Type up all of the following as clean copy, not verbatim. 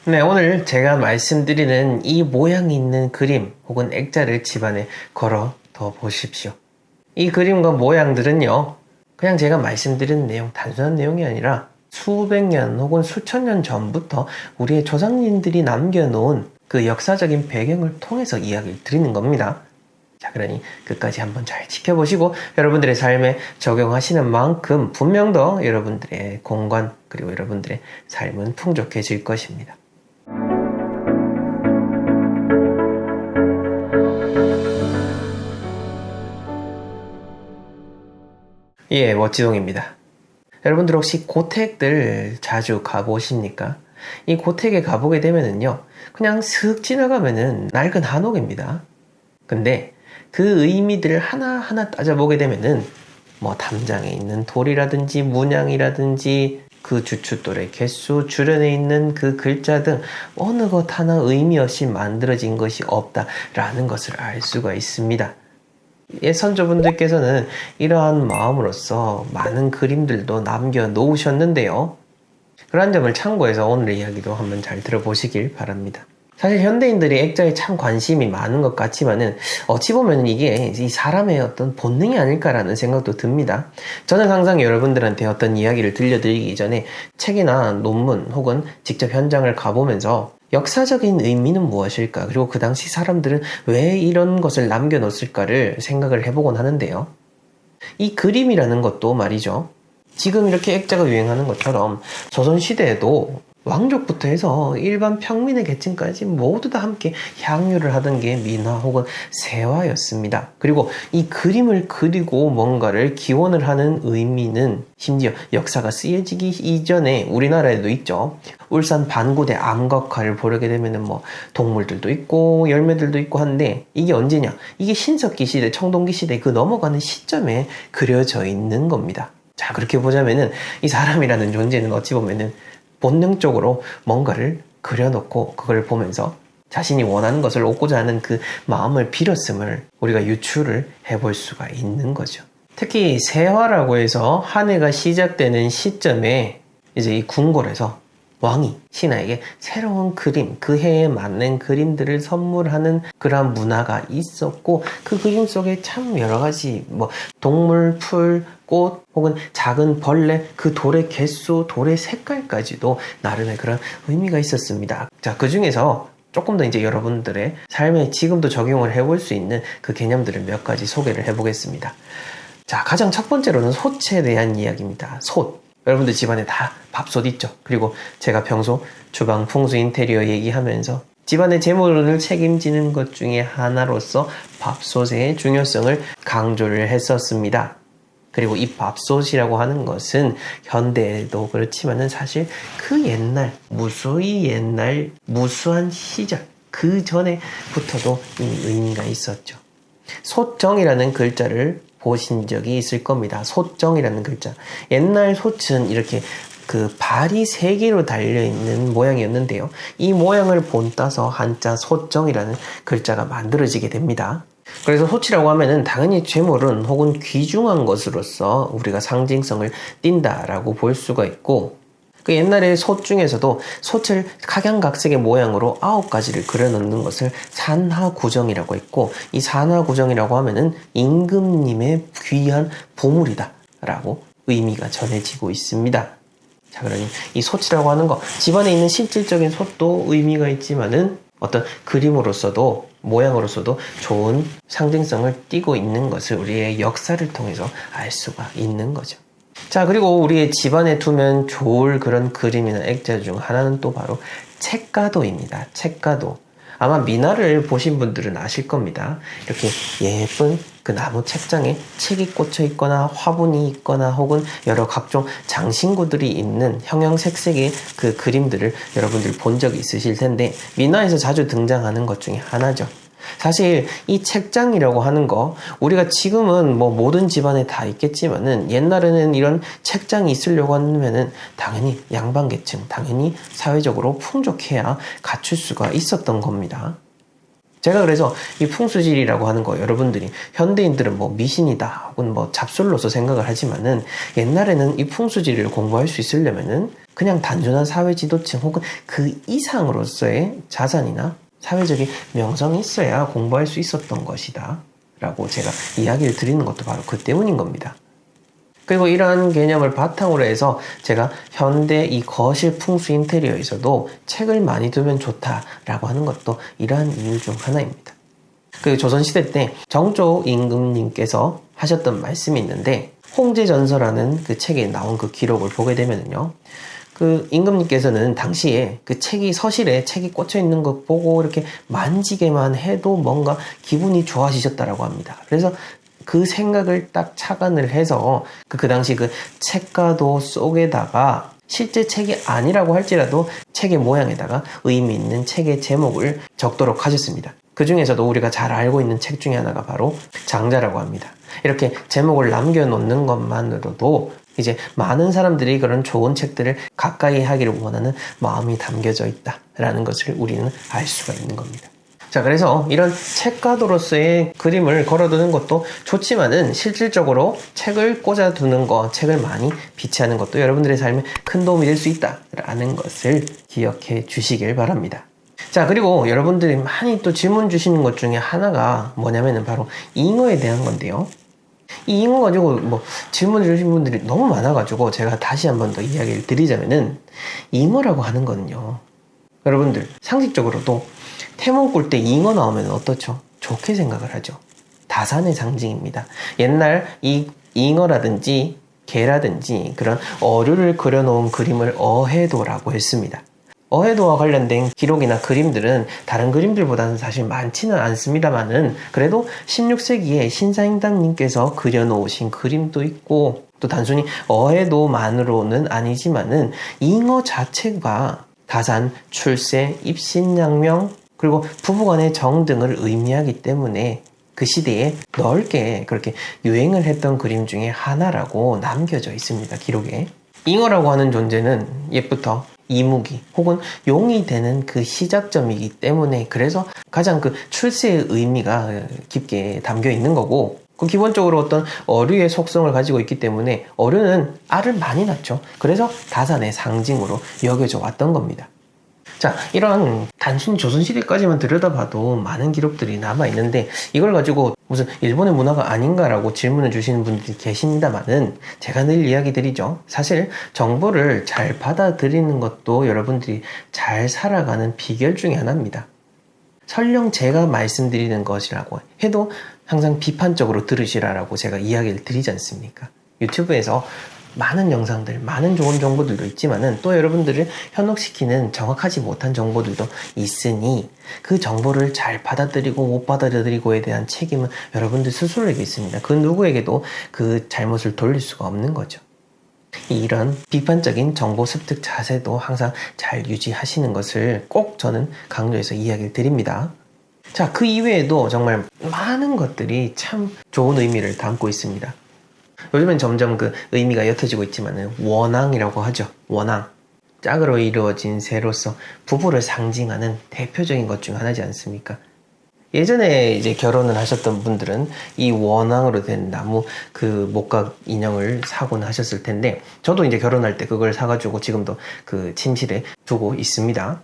네, 오늘 제가 말씀드리는 이 모양이 있는 그림 혹은 액자를 집안에 걸어 둬 보십시오. 이 그림과 모양들은요, 그냥 제가 말씀드리는 내용, 단순한 내용이 아니라 수백 년 혹은 수천 년 전부터 우리의 조상님들이 남겨놓은 그 역사적인 배경을 통해서 이야기를 드리는 겁니다. 자, 그러니 끝까지 한번 잘 지켜보시고 여러분들의 삶에 적용하시는 만큼 분명 더 여러분들의 공간 그리고 여러분들의 삶은 풍족해질 것입니다. 예, 멋지동입니다. 여러분들 혹시 고택들 자주 가보십니까? 이 고택에 가보게 되면은요, 그냥 슥 지나가면은 낡은 한옥입니다. 근데 그 의미들을 하나하나 따져보게 되면은 뭐 담장에 있는 돌이라든지 문양이라든지 그 주춧돌의 개수, 주변에 있는 그 글자 등 어느 것 하나 의미 없이 만들어진 것이 없다라는 것을 알 수가 있습니다. 옛 선조분들께서는 이러한 마음으로써 많은 그림들도 남겨놓으셨는데요. 그런 점을 참고해서 오늘의 이야기도 한번 잘 들어보시길 바랍니다. 사실 현대인들이 액자에 참 관심이 많은 것 같지만은 어찌 보면 이게 이 사람의 어떤 본능이 아닐까라는 생각도 듭니다. 저는 항상 여러분들한테 어떤 이야기를 들려드리기 전에 책이나 논문 혹은 직접 현장을 가보면서 역사적인 의미는 무엇일까? 그리고 그 당시 사람들은 왜 이런 것을 남겨놓았을까를 생각을 해보곤 하는데요. 이 그림이라는 것도 말이죠. 지금 이렇게 액자가 유행하는 것처럼 조선시대에도 왕족부터 해서 일반 평민의 계층까지 모두 다 함께 향유를 하던 게 민화 혹은 세화였습니다. 그리고 이 그림을 그리고 뭔가를 기원을 하는 의미는 심지어 역사가 쓰여지기 이전에 우리나라에도 있죠. 울산 반고대 암각화를 보게 되면은 뭐 동물들도 있고 열매들도 있고 한데 이게 언제냐? 이게 신석기 시대, 청동기 시대 그 넘어가는 시점에 그려져 있는 겁니다. 자, 그렇게 보자면은 이 사람이라는 존재는 어찌 보면은 본능적으로 뭔가를 그려놓고 그걸 보면서 자신이 원하는 것을 얻고자 하는 그 마음을 빌었음을 우리가 유추를 해볼 수가 있는 거죠. 특히 세화라고 해서 한 해가 시작되는 시점에 이제 이 궁궐에서 왕이 신하에게 새로운 그림, 그 해에 맞는 그림들을 선물하는 그런 문화가 있었고 그 그림 속에 참 여러 가지 뭐 동물, 풀, 꽃 혹은 작은 벌레, 그 돌의 개수, 돌의 색깔까지도 나름의 그런 의미가 있었습니다. 자, 그 중에서 조금 더 이제 여러분들의 삶에 지금도 적용을 해볼 수 있는 그 개념들을 몇 가지 소개를 해보겠습니다. 자, 가장 첫 번째로는 솥에 대한 이야기입니다. 솥. 여러분들 집안에 다 밥솥 있죠. 그리고 제가 평소 주방 풍수 인테리어 얘기하면서 집안의 재물을 책임지는 것 중에 하나로서 밥솥의 중요성을 강조를 했었습니다. 그리고 이 밥솥이라고 하는 것은 현대에도 그렇지만은 사실 그 옛날, 무수히 옛날, 무수한 시절, 그 전에부터도 이 의미가 있었죠. 솥정이라는 글자를 보신 적이 있을 겁니다. 솥정이라는 글자. 옛날 솥은 이렇게 그 발이 3개로 달려있는 모양이었는데요. 이 모양을 본따서 한자 솥정이라는 글자가 만들어지게 됩니다. 그래서 솥이라고 하면은 당연히 재물은 혹은 귀중한 것으로서 우리가 상징성을 띈다라고 볼 수가 있고 그 옛날에 솥 중에서도 솥을 각양각색의 모양으로 9가지를 그려놓는 것을 산하구정이라고 했고 이 산하구정이라고 하면은 임금님의 귀한 보물이다 라고 의미가 전해지고 있습니다. 자, 그러니 이 솥이라고 하는 거 집안에 있는 실질적인 솥도 의미가 있지만은 어떤 그림으로서도 모양으로서도 좋은 상징성을 띠고 있는 것을 우리의 역사를 통해서 알 수가 있는 거죠. 자, 그리고 우리의 집안에 두면 좋을 그런 그림이나 액자 중 하나는 또 바로 책가도입니다. 책가도. 아마 미나를 보신 분들은 아실 겁니다. 이렇게 예쁜 그 나무 책장에 책이 꽂혀 있거나 화분이 있거나 혹은 여러 각종 장신구들이 있는 형형색색의 그 그림들을 여러분들 본 적이 있으실 텐데 미나에서 자주 등장하는 것 중에 하나죠. 사실 이 책장이라고 하는 거 우리가 지금은 뭐 모든 집안에 다 있겠지만은 옛날에는 이런 책장이 있으려고 하면은 당연히 양반계층, 당연히 사회적으로 풍족해야 갖출 수가 있었던 겁니다. 제가 그래서 이 풍수지리라고 하는 거 여러분들이 현대인들은 뭐 미신이다 혹은 뭐 잡술로서 생각을 하지만은 옛날에는 이 풍수지리를 공부할 수 있으려면은 그냥 단순한 사회 지도층 혹은 그 이상으로서의 자산이나 사회적인 명성이 있어야 공부할 수 있었던 것이다 라고 제가 이야기를 드리는 것도 바로 그 때문인 겁니다. 그리고 이러한 개념을 바탕으로 해서 제가 현대 이 거실 풍수 인테리어에서도 책을 많이 두면 좋다라고 하는 것도 이러한 이유 중 하나입니다. 그 조선시대 때 정조 임금님께서 하셨던 말씀이 있는데 홍제전서라는 그 책에 나온 그 기록을 보게 되면요. 그 임금님께서는 당시에 그 책이 서실에 책이 꽂혀 있는 거 보고 이렇게 만지게만 해도 뭔가 기분이 좋아지셨다라고 합니다. 그래서 그 생각을 딱 착안을 해서 그 당시 그 책가도 속에다가 실제 책이 아니라고 할지라도 책의 모양에다가 의미 있는 책의 제목을 적도록 하셨습니다. 그 중에서도 우리가 잘 알고 있는 책 중에 하나가 바로 장자라고 합니다. 이렇게 제목을 남겨놓는 것만으로도 이제 많은 사람들이 그런 좋은 책들을 가까이 하기를 원하는 마음이 담겨져 있다라는 것을 우리는 알 수가 있는 겁니다. 자, 그래서 이런 책가도로서의 그림을 걸어두는 것도 좋지만은 실질적으로 책을 꽂아두는 것, 책을 많이 비치하는 것도 여러분들의 삶에 큰 도움이 될 수 있다라는 것을 기억해 주시길 바랍니다. 자, 그리고 여러분들이 많이 또 질문 주시는 것 중에 하나가 뭐냐면은 바로 잉어에 대한 건데요. 이 잉어 가지고 뭐 질문 주신 분들이 너무 많아가지고 제가 다시 한 번 더 이야기를 드리자면은 잉어라고 하는 거는요. 여러분들 상식적으로도 태몽 꿀 때 잉어 나오면 어떻죠? 좋게 생각을 하죠. 다산의 상징입니다. 옛날 이 잉어라든지 개라든지 그런 어류를 그려놓은 그림을 어해도라고 했습니다. 어해도와 관련된 기록이나 그림들은 다른 그림들보다는 사실 많지는 않습니다만은 그래도 16세기에 신사임당님께서 그려놓으신 그림도 있고 또 단순히 어해도만으로는 아니지만은 잉어 자체가 다산, 출세, 입신양명 그리고 부부간의 정 등을 의미하기 때문에 그 시대에 넓게 그렇게 유행을 했던 그림 중에 하나라고 남겨져 있습니다. 기록에. 잉어라고 하는 존재는 옛부터 이무기 혹은 용이 되는 그 시작점이기 때문에 그래서 가장 그 출세의 의미가 깊게 담겨 있는 거고 그 기본적으로 어떤 어류의 속성을 가지고 있기 때문에 어류는 알을 많이 낳죠. 그래서 다산의 상징으로 여겨져 왔던 겁니다. 자, 이런 단순히 조선시대까지만 들여다봐도 많은 기록들이 남아있는데 이걸 가지고 무슨 일본의 문화가 아닌가라고 질문을 주시는 분들이 계십니다만은 제가 늘 이야기 드리죠. 사실 정보를 잘 받아들이는 것도 여러분들이 잘 살아가는 비결 중에 하나입니다. 설령 제가 말씀드리는 것이라고 해도 항상 비판적으로 들으시라고 제가 이야기를 드리지 않습니까? 유튜브에서 많은 영상들, 많은 좋은 정보들도 있지만은 또 여러분들을 현혹시키는 정확하지 못한 정보들도 있으니 그 정보를 잘 받아들이고 못 받아들이고에 대한 책임은 여러분들 스스로에게 있습니다. 그 누구에게도 그 잘못을 돌릴 수가 없는 거죠. 이런 비판적인 정보 습득 자세도 항상 잘 유지하시는 것을 꼭 저는 강조해서 이야기를 드립니다. 자, 그 이외에도 정말 많은 것들이 참 좋은 의미를 담고 있습니다. 요즘엔 점점 그 의미가 옅어지고 있지만은 원앙이라고 하죠. 원앙. 짝으로 이루어진 새로서 부부를 상징하는 대표적인 것 중 하나지 않습니까? 예전에 이제 결혼을 하셨던 분들은 이 원앙으로 된 나무 그 목각 인형을 사곤 하셨을 텐데 저도 이제 결혼할 때 그걸 사가지고 지금도 그 침실에 두고 있습니다.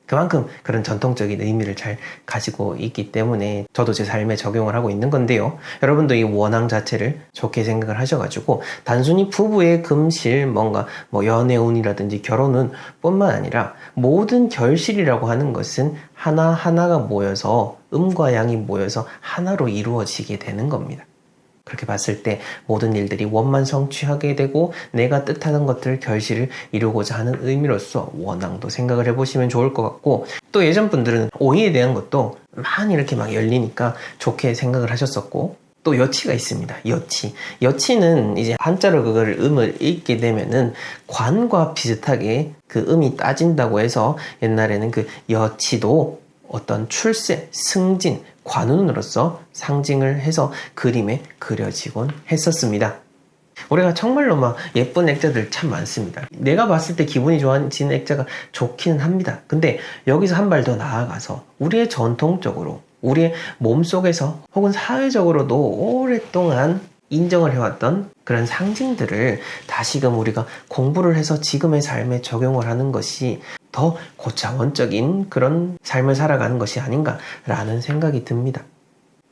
그만큼 그런 전통적인 의미를 잘 가지고 있기 때문에 저도 제 삶에 적용을 하고 있는 건데요. 여러분도 이 원앙 자체를 좋게 생각을 하셔가지고 단순히 부부의 금실, 뭔가 뭐 연애운이라든지 결혼운 뿐만 아니라 모든 결실이라고 하는 것은 하나하나가 모여서 음과 양이 모여서 하나로 이루어지게 되는 겁니다. 그렇게 봤을 때 모든 일들이 원만 성취하게 되고 내가 뜻하는 것들 결실을 이루고자 하는 의미로서 원앙도 생각을 해보시면 좋을 것 같고 또 예전 분들은 오이에 대한 것도 많이 이렇게 막 열리니까 좋게 생각을 하셨었고 또 여치가 있습니다. 여치. 여치는 이제 한자로 그걸 음을 읽게 되면은 관과 비슷하게 그 음이 따진다고 해서 옛날에는 그 여치도 어떤 출세, 승진, 관운으로서 상징을 해서 그림에 그려지곤 했었습니다. 우리가 정말로 막 예쁜 액자들 참 많습니다. 내가 봤을 때 기분이 좋아지는 액자가 좋기는 합니다. 근데 여기서 한 발 더 나아가서 우리의 전통적으로 우리의 몸속에서 혹은 사회적으로도 오랫동안 인정을 해왔던 그런 상징들을 다시금 우리가 공부를 해서 지금의 삶에 적용을 하는 것이 더 고차원적인 그런 삶을 살아가는 것이 아닌가라는 생각이 듭니다.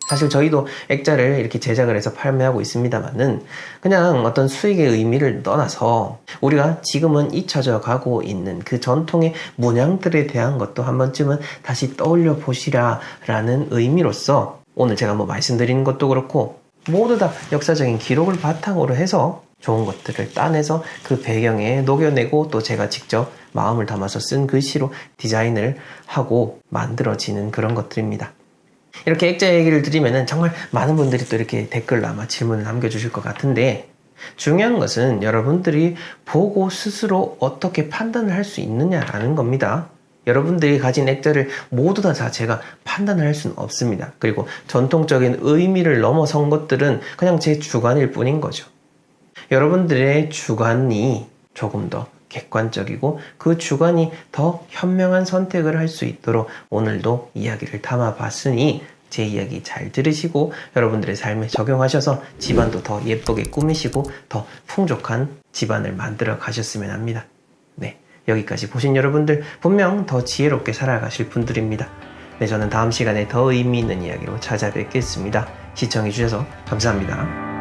사실 저희도 액자를 이렇게 제작을 해서 판매하고 있습니다만은 그냥 어떤 수익의 의미를 떠나서 우리가 지금은 잊혀져 가고 있는 그 전통의 문양들에 대한 것도 한 번쯤은 다시 떠올려 보시라라는 의미로서 오늘 제가 말씀드리는 것도 그렇고 모두 다 역사적인 기록을 바탕으로 해서 좋은 것들을 따내서 그 배경에 녹여내고 또 제가 직접 마음을 담아서 쓴 글씨로 디자인을 하고 만들어지는 그런 것들입니다. 이렇게 액자 얘기를 드리면은 정말 많은 분들이 또 이렇게 댓글로 아마 질문을 남겨주실 것 같은데 중요한 것은 여러분들이 보고 스스로 어떻게 판단을 할 수 있느냐라는 겁니다. 여러분들이 가진 액자를 모두 다 제가 판단을 할 수는 없습니다. 그리고 전통적인 의미를 넘어선 것들은 그냥 제 주관일 뿐인 거죠. 여러분들의 주관이 조금 더 객관적이고 그 주관이 더 현명한 선택을 할 수 있도록 오늘도 이야기를 담아봤으니 제 이야기 잘 들으시고 여러분들의 삶에 적용하셔서 집안도 더 예쁘게 꾸미시고 더 풍족한 집안을 만들어 가셨으면 합니다. 네, 여기까지 보신 여러분들 분명 더 지혜롭게 살아가실 분들입니다. 네, 저는 다음 시간에 더 의미 있는 이야기로 찾아뵙겠습니다. 시청해주셔서 감사합니다.